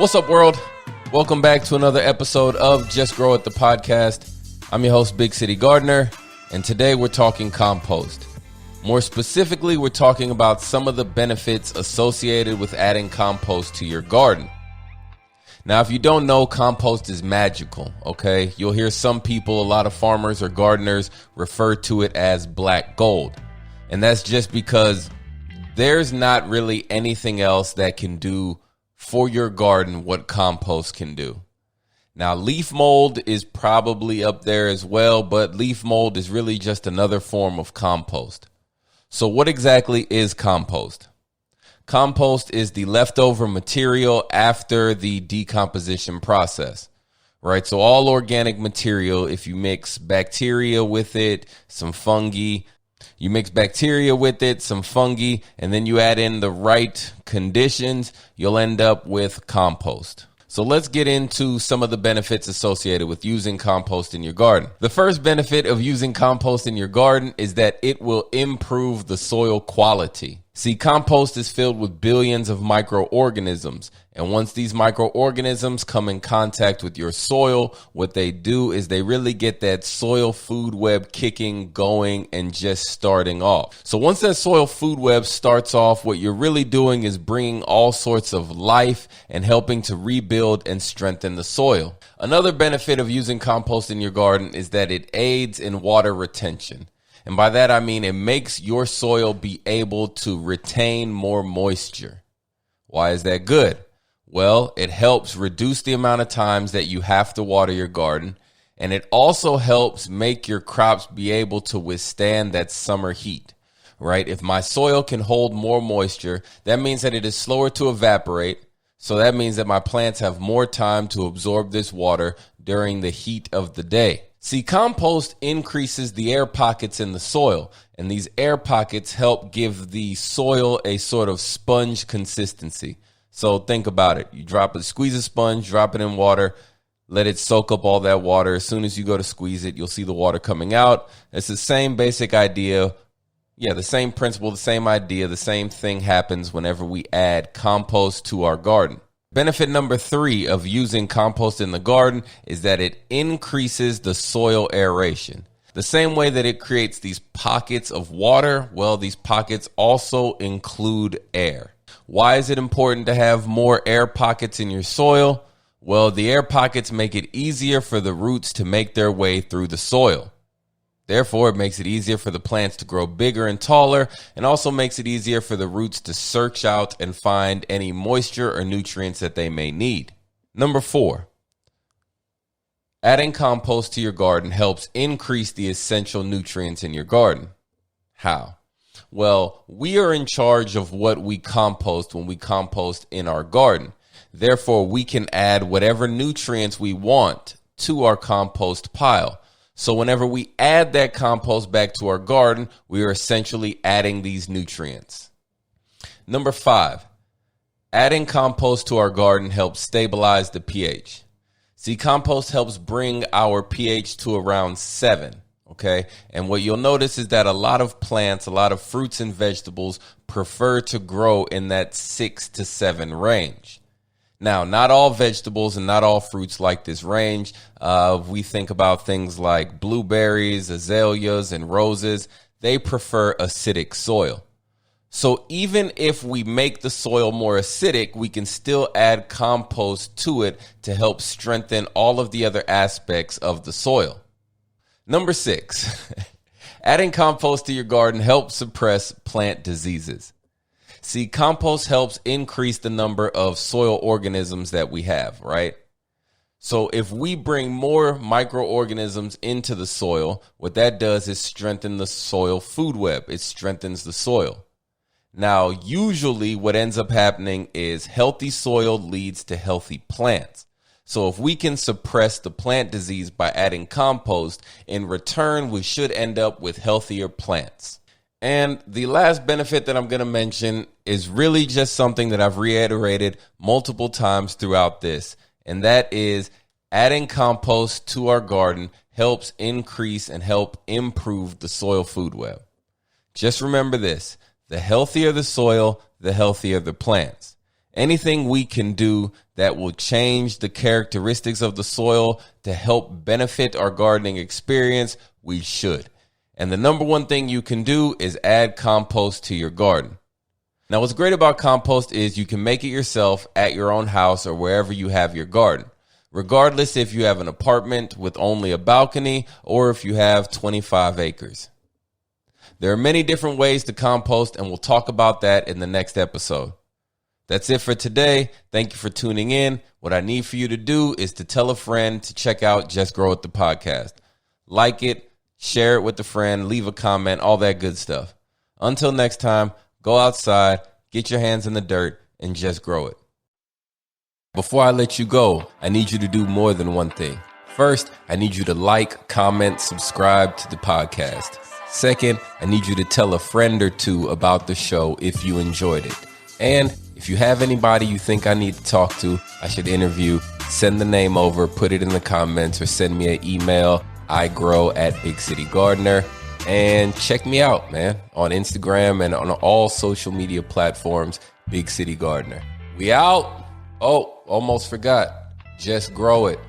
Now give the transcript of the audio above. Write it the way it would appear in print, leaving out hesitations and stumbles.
What's up, world? Welcome back to another episode of Just Grow It, the podcast. I'm your host, Big City Gardener, and today we're talking compost. More specifically, we're talking about some of the benefits associated with adding compost to your garden. Now, if you don't know, compost is magical, okay? You'll hear some people, a lot of farmers or gardeners, refer to it as black gold. And that's just because there's not really anything else that can do for your garden what compost can do. Now, leaf mold is probably up there as well, but leaf mold is really just another form of compost. So what exactly is compost? Compost is the leftover material after the decomposition process, right? So all organic material, if you mix bacteria with it, some fungi, and then you add in the right conditions, you'll end up with compost. So let's get into some of the benefits associated with using compost in your garden. The first benefit of using compost in your garden is that it will improve the soil quality. See, compost is filled with billions of microorganisms. And once these microorganisms come in contact with your soil, what they do is they really get that soil food web kicking, going, and just starting off. So once that soil food web starts off, what you're really doing is bringing all sorts of life and helping to rebuild and strengthen the soil. Another benefit of using compost in your garden is that it aids in water retention. And by that, I mean it makes your soil be able to retain more moisture. Why is that good? Well, it helps reduce the amount of times that you have to water your garden. And it also helps make your crops be able to withstand that summer heat, right? If my soil can hold more moisture, that means that it is slower to evaporate. So that means that my plants have more time to absorb this water during the heat of the day. See, compost increases the air pockets in the soil, and these air pockets help give the soil a sort of sponge consistency. So think about it. You squeeze a sponge, drop it in water, let it soak up all that water. As soon as you go to squeeze it, you'll see the water coming out. It's the same basic idea. Yeah, the same principle, the same idea, the same thing happens whenever we add compost to our garden. Benefit number 3 of using compost in the garden is that it increases the soil aeration. The same way that it creates these pockets of water, well, these pockets also include air. Why is it important to have more air pockets in your soil? Well, the air pockets make it easier for the roots to make their way through the soil. Therefore, it makes it easier for the plants to grow bigger and taller, and also makes it easier for the roots to search out and find any moisture or nutrients that they may need. Number 4, adding compost to your garden helps increase the essential nutrients in your garden. How? Well, we are in charge of what we compost when we compost in our garden. Therefore, we can add whatever nutrients we want to our compost pile. So whenever we add that compost back to our garden, we are essentially adding these nutrients. Number 5, adding compost to our garden helps stabilize the pH. See, compost helps bring our pH to around 7, okay? And what you'll notice is that a lot of plants, a lot of fruits and vegetables prefer to grow in that 6 to 7 range. Now, not all vegetables and not all fruits like this range. We think about things like blueberries, azaleas, and roses. They prefer acidic soil. So even if we make the soil more acidic, we can still add compost to it to help strengthen all of the other aspects of the soil. Number 6, adding compost to your garden helps suppress plant diseases. See, compost helps increase the number of soil organisms that we have, right? So if we bring more microorganisms into the soil, what that does is strengthen the soil food web. It strengthens the soil. Now, usually what ends up happening is healthy soil leads to healthy plants. So if we can suppress the plant disease by adding compost, in return, we should end up with healthier plants. And the last benefit that I'm going to mention is really just something that I've reiterated multiple times throughout this, and that is adding compost to our garden helps increase and help improve the soil food web. Just remember this, the healthier the soil, the healthier the plants. Anything we can do that will change the characteristics of the soil to help benefit our gardening experience, we should. And the number one thing you can do is add compost to your garden. Now, what's great about compost is you can make it yourself at your own house or wherever you have your garden, regardless if you have an apartment with only a balcony or if you have 25 acres. There are many different ways to compost, and we'll talk about that in the next episode. That's it for today. Thank you for tuning in. What I need for you to do is to tell a friend to check out Just Grow It, the podcast. Like it, share it with a friend, leave a comment, all that good stuff. Until next time, go outside, get your hands in the dirt, and just grow it. Before I let you go, I need you to do more than one thing. First, I need you to like, comment, subscribe to the podcast. Second, I need you to tell a friend or two about the show if you enjoyed it. And if you have anybody you think I need to talk to, I should interview, send the name over, put it in the comments, or send me an email, igrow@bigcitygardener. And check me out, man, on Instagram and on all social media platforms, Big City Gardener. We out. Oh, almost forgot. Just grow it.